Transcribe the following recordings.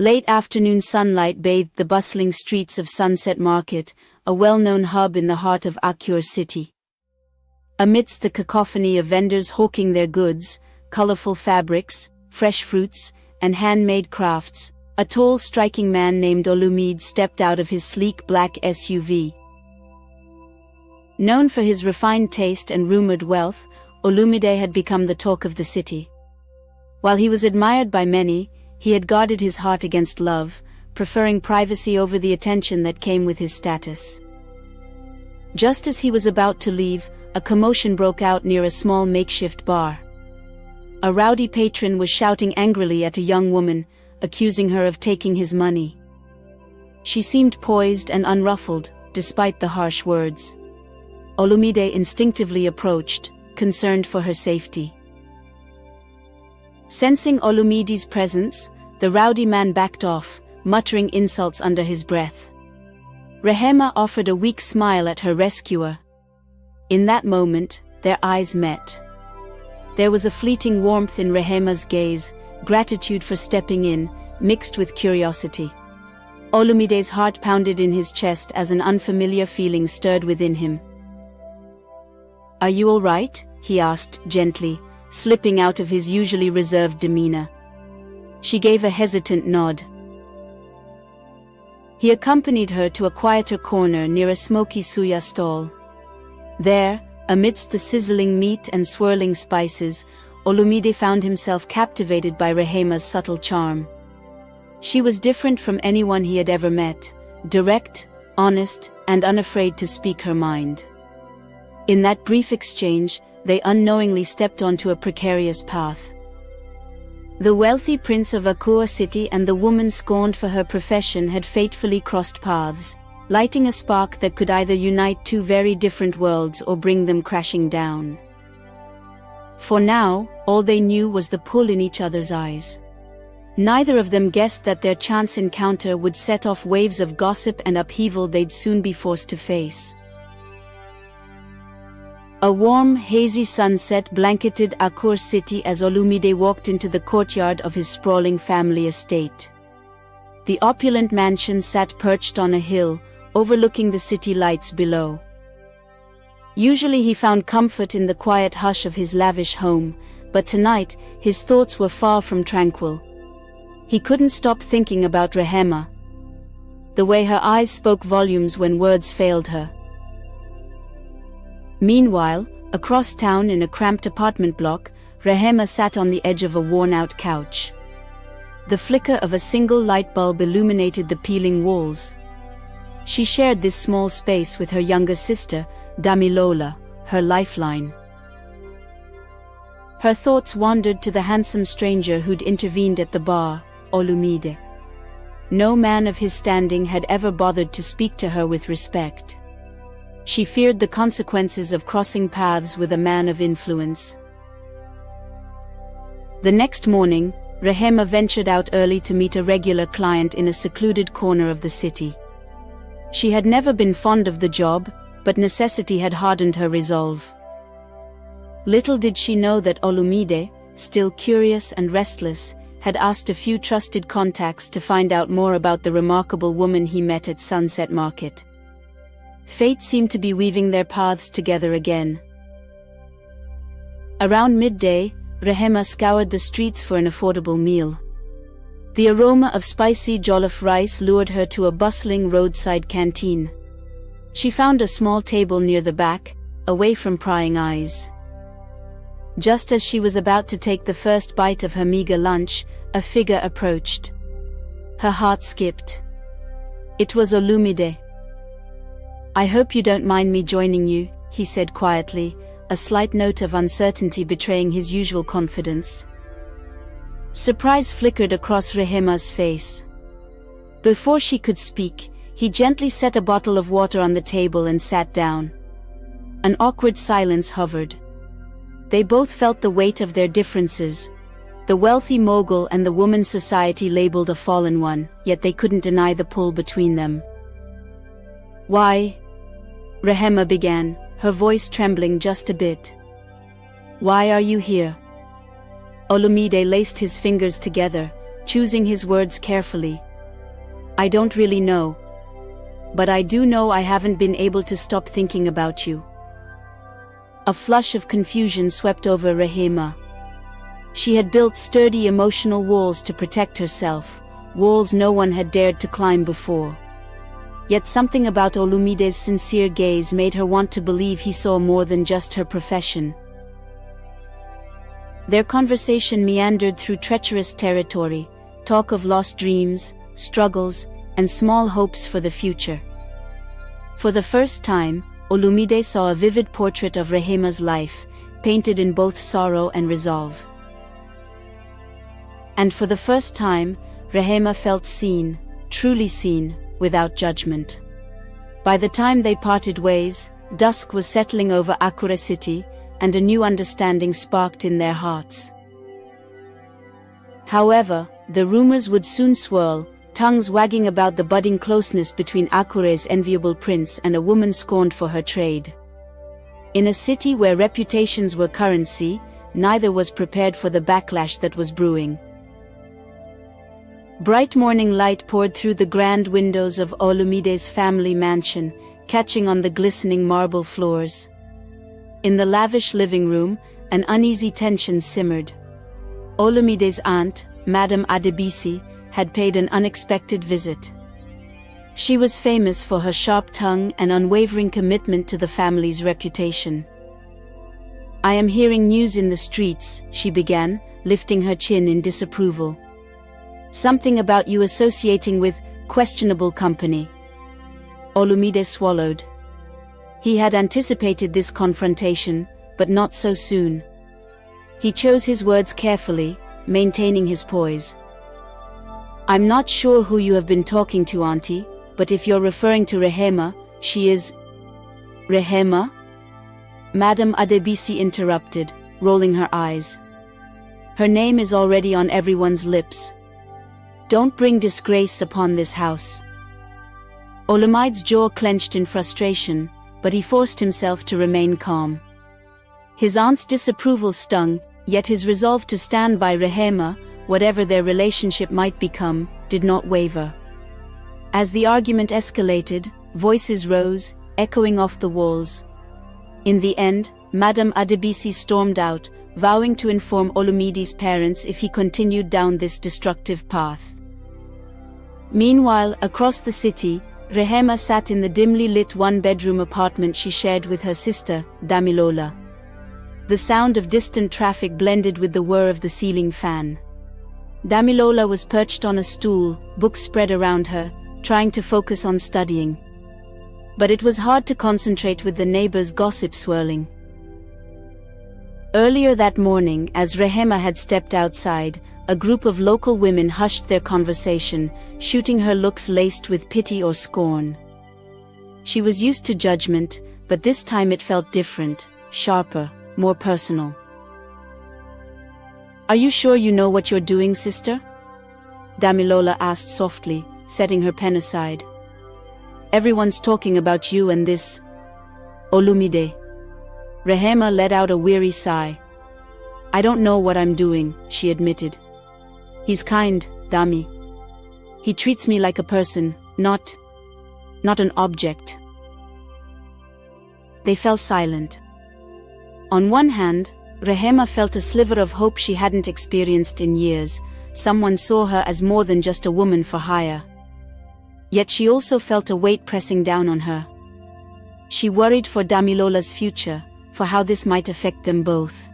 Late afternoon sunlight bathed the bustling streets of Sunset Market, a well-known hub in the heart of Akure City. Amidst the cacophony of vendors hawking their goods, colorful fabrics, fresh fruits, and handmade crafts, a tall, striking man named Olumide stepped out of his sleek black SUV. Known for his refined taste and rumored wealth, Olumide had become the talk of the city. While he was admired by many, he had guarded his heart against love, preferring privacy over the attention that came with his status. Just as he was about to leave, a commotion broke out near a small makeshift bar. A rowdy patron was shouting angrily at a young woman, accusing her of taking his money. She seemed poised and unruffled, despite the harsh words. Olumide instinctively approached, concerned for her safety. Sensing Olumide's presence, the rowdy man backed off, muttering insults under his breath. Rehema offered a weak smile at her rescuer. In that moment, their eyes met. There was a fleeting warmth in Rehema's gaze, gratitude for stepping in, mixed with curiosity. Olumide's heart pounded in his chest as an unfamiliar feeling stirred within him. "Are you all right?" he asked gently, slipping out of his usually reserved demeanor. She gave a hesitant nod. He accompanied her to a quieter corner near a smoky suya stall. There, amidst the sizzling meat and swirling spices, Olumide found himself captivated by Rehema's subtle charm. She was different from anyone he had ever met, direct, honest, and unafraid to speak her mind. In that brief exchange, they unknowingly stepped onto a precarious path. The wealthy prince of Akure City and the woman scorned for her profession had fatefully crossed paths, lighting a spark that could either unite two very different worlds or bring them crashing down. For now, all they knew was the pull in each other's eyes. Neither of them guessed that their chance encounter would set off waves of gossip and upheaval they'd soon be forced to face. A warm, hazy sunset blanketed Akure City as Olumide walked into the courtyard of his sprawling family estate. The opulent mansion sat perched on a hill, overlooking the city lights below. Usually he found comfort in the quiet hush of his lavish home, but tonight his thoughts were far from tranquil. He couldn't stop thinking about Rehema. The way her eyes spoke volumes when words failed her. Meanwhile, across town in a cramped apartment block, Rehema sat on the edge of a worn-out couch. The flicker of a single light bulb illuminated the peeling walls. She shared this small space with her younger sister, Damilola, her lifeline. Her thoughts wandered to the handsome stranger who'd intervened at the bar, Olumide. No man of his standing had ever bothered to speak to her with respect. She feared the consequences of crossing paths with a man of influence. The next morning, Rehema ventured out early to meet a regular client in a secluded corner of the city. She had never been fond of the job, but necessity had hardened her resolve. Little did she know that Olumide, still curious and restless, had asked a few trusted contacts to find out more about the remarkable woman he met at Sunset Market. Fate seemed to be weaving their paths together again. Around midday, Rehema scoured the streets for an affordable meal. The aroma of spicy jollof rice lured her to a bustling roadside canteen. She found a small table near the back, away from prying eyes. Just as she was about to take the first bite of her meager lunch, a figure approached. Her heart skipped. It was Olumide. "I hope you don't mind me joining you," he said quietly, a slight note of uncertainty betraying his usual confidence. Surprise flickered across Rehema's face. Before she could speak, he gently set a bottle of water on the table and sat down. An awkward silence hovered. They both felt the weight of their differences. The wealthy mogul and the woman society labeled a fallen one, yet they couldn't deny the pull between them. "Why?" Rehema began, her voice trembling just a bit. "Why are you here?" Olumide laced his fingers together, choosing his words carefully. I don't really know. But I do know I haven't been able to stop thinking about you. A flush of confusion swept over Rehema. She had built sturdy emotional walls to protect herself, walls no one had dared to climb before. Yet something about Olumide's sincere gaze made her want to believe he saw more than just her profession. Their conversation meandered through treacherous territory, talk of lost dreams, struggles, and small hopes for the future. For the first time, Olumide saw a vivid portrait of Rehema's life, painted in both sorrow and resolve. And for the first time, Rehema felt seen, truly seen, without judgment. By the time they parted ways, dusk was settling over Akure City, and a new understanding sparked in their hearts. However, the rumors would soon swirl, tongues wagging about the budding closeness between Akure's enviable prince and a woman scorned for her trade. In a city where reputations were currency, neither was prepared for the backlash that was brewing. Bright morning light poured through the grand windows of Olumide's family mansion, catching on the glistening marble floors. In the lavish living room, an uneasy tension simmered. Olumide's aunt, Madame Adebisi, had paid an unexpected visit. She was famous for her sharp tongue and unwavering commitment to the family's reputation. I am hearing news in the streets, she began, lifting her chin in disapproval. Something about you associating with questionable company. Olumide swallowed. He had anticipated this confrontation, but not so soon. He chose his words carefully, maintaining his poise. I'm not sure who you have been talking to, Auntie, but if you're referring to Rehema, she is... Rehema? Madame Adebisi interrupted, rolling her eyes. Her name is already on everyone's lips. Don't bring disgrace upon this house. Olumide's jaw clenched in frustration, but he forced himself to remain calm. His aunt's disapproval stung, yet his resolve to stand by Rehema, whatever their relationship might become, did not waver. As the argument escalated, voices rose, echoing off the walls. In the end, Madame Adebisi stormed out, vowing to inform Olumide's parents if he continued down this destructive path. Meanwhile, across the city, Rehema sat in the dimly lit one-bedroom apartment she shared with her sister, Damilola. The sound of distant traffic blended with the whir of the ceiling fan. Damilola was perched on a stool, books spread around her, trying to focus on studying. But it was hard to concentrate with the neighbors' gossip swirling. Earlier that morning, as Rehema had stepped outside, a group of local women hushed their conversation, shooting her looks laced with pity or scorn. She was used to judgment, but this time it felt different, sharper, more personal. Are you sure you know what you're doing, sister? Damilola asked softly, setting her pen aside. Everyone's talking about you and this... Olumide. Rehema let out a weary sigh. I don't know what I'm doing, she admitted. He's kind, Dami. He treats me like a person, not an object. They fell silent. On one hand, Rehema felt a sliver of hope she hadn't experienced in years. Someone saw her as more than just a woman for hire. Yet she also felt a weight pressing down on her. She worried for Damilola's future, for how this might affect them both.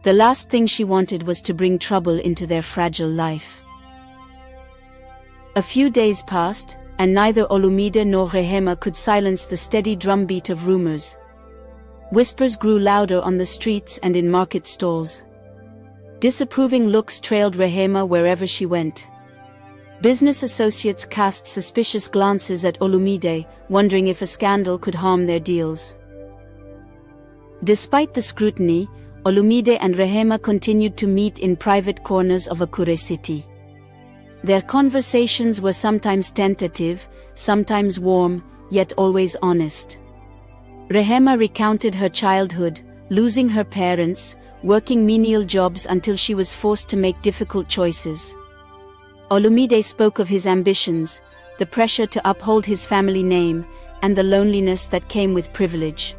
The last thing she wanted was to bring trouble into their fragile life. A few days passed, and neither Olumide nor Rehema could silence the steady drumbeat of rumors. Whispers grew louder on the streets and in market stalls. Disapproving looks trailed Rehema wherever she went. Business associates cast suspicious glances at Olumide, wondering if a scandal could harm their deals. Despite the scrutiny, Olumide and Rehema continued to meet in private corners of Akure City. Their conversations were sometimes tentative, sometimes warm, yet always honest. Rehema recounted her childhood, losing her parents, working menial jobs until she was forced to make difficult choices. Olumide spoke of his ambitions, the pressure to uphold his family name, and the loneliness that came with privilege.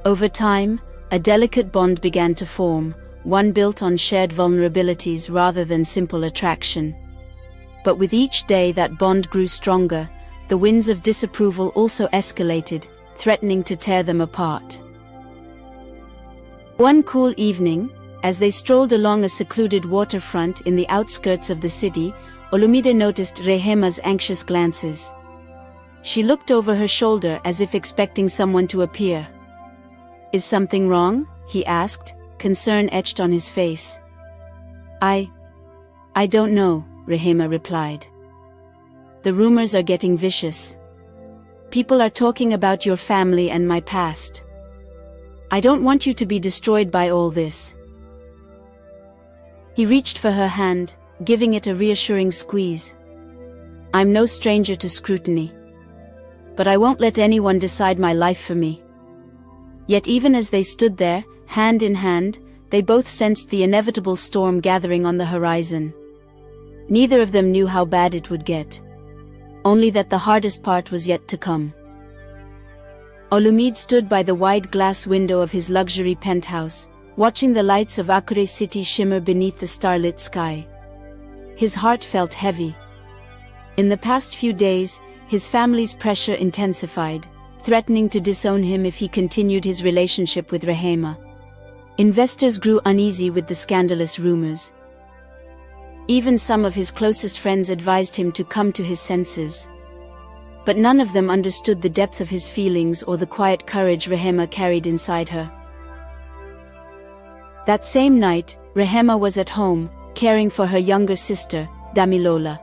Over time, a delicate bond began to form, one built on shared vulnerabilities rather than simple attraction. But with each day that bond grew stronger, the winds of disapproval also escalated, threatening to tear them apart. One cool evening, as they strolled along a secluded waterfront in the outskirts of the city, Olumide noticed Rehema's anxious glances. She looked over her shoulder as if expecting someone to appear. "Is something wrong?" he asked, concern etched on his face. I don't know," Rehema replied. "The rumors are getting vicious. People are talking about your family and my past. I don't want you to be destroyed by all this." He reached for her hand, giving it a reassuring squeeze. "I'm no stranger to scrutiny. But I won't let anyone decide my life for me." Yet even as they stood there, hand in hand, they both sensed the inevitable storm gathering on the horizon. Neither of them knew how bad it would get. Only that the hardest part was yet to come. Olumide stood by the wide glass window of his luxury penthouse, watching the lights of Akure City shimmer beneath the starlit sky. His heart felt heavy. In the past few days, his family's pressure intensified, threatening to disown him if he continued his relationship with Rehema. Investors grew uneasy with the scandalous rumors. Even some of his closest friends advised him to come to his senses. But none of them understood the depth of his feelings or the quiet courage Rehema carried inside her. That same night, Rehema was at home, caring for her younger sister, Damilola.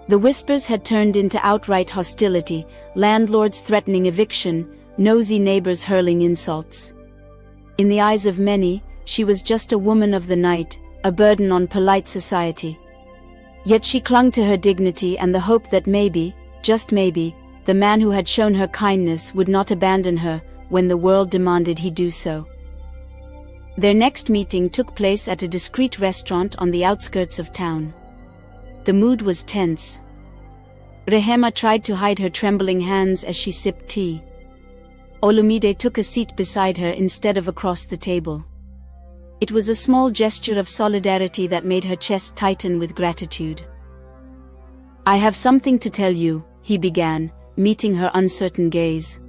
The whispers had turned into outright hostility, landlords threatening eviction, nosy neighbors hurling insults. In the eyes of many, she was just a woman of the night, a burden on polite society. Yet she clung to her dignity and the hope that maybe, just maybe, the man who had shown her kindness would not abandon her when the world demanded he do so. Their next meeting took place at a discreet restaurant on the outskirts of town. The mood was tense. Rehema tried to hide her trembling hands as she sipped tea. Olumide took a seat beside her instead of across the table. It was a small gesture of solidarity that made her chest tighten with gratitude. "I have something to tell you," he began, meeting her uncertain gaze.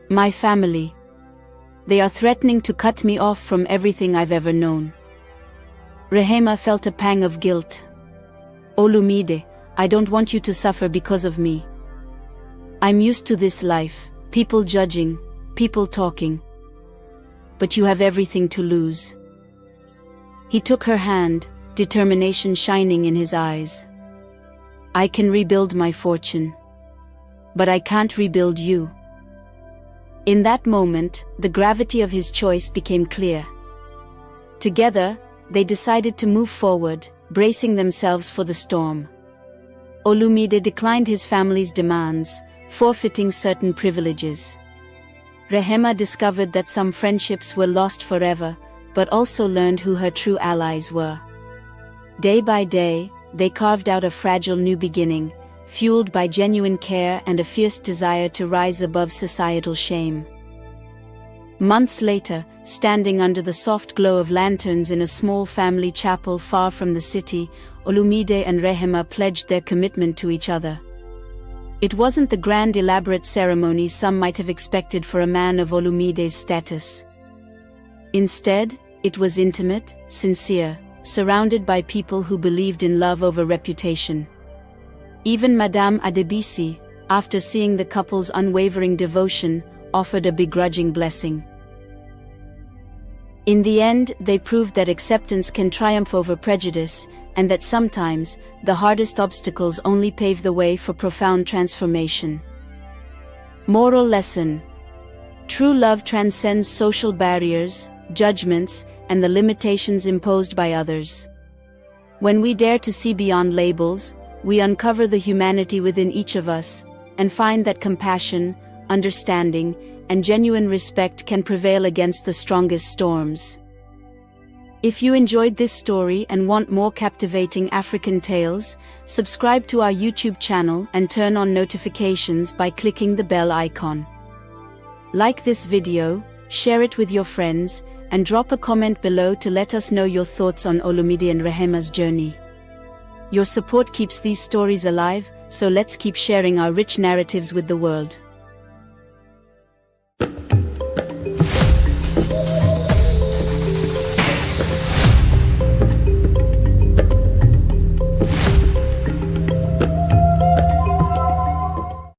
"My family. They are threatening to cut me off from everything I've ever known." Rehema felt a pang of guilt. "Olumide, I don't want you to suffer because of me. I'm used to this life, people judging, people talking. But you have everything to lose." He took her hand, determination shining in his eyes. "I can rebuild my fortune. But I can't rebuild you." In that moment, the gravity of his choice became clear. Together, they decided to move forward, bracing themselves for the storm. Olumide declined his family's demands, forfeiting certain privileges. Rehema discovered that some friendships were lost forever, but also learned who her true allies were. Day by day, they carved out a fragile new beginning, fueled by genuine care and a fierce desire to rise above societal shame. Months later, standing under the soft glow of lanterns in a small family chapel far from the city, Olumide and Rehema pledged their commitment to each other. It wasn't the grand elaborate ceremony some might have expected for a man of Olumide's status. Instead, it was intimate, sincere, surrounded by people who believed in love over reputation. Even Madame Adebisi, after seeing the couple's unwavering devotion, offered a begrudging blessing. In the end, they proved that acceptance can triumph over prejudice, and that sometimes, the hardest obstacles only pave the way for profound transformation. Moral lesson: true love transcends social barriers, judgments, and the limitations imposed by others. When we dare to see beyond labels, we uncover the humanity within each of us, and find that compassion, understanding, and genuine respect can prevail against the strongest storms. If you enjoyed this story and want more captivating African tales, subscribe to our YouTube channel and turn on notifications by clicking the bell icon. Like this video, share it with your friends, and drop a comment below to let us know your thoughts on Olumide and Rehema's journey. Your support keeps these stories alive, so let's keep sharing our rich narratives with the world.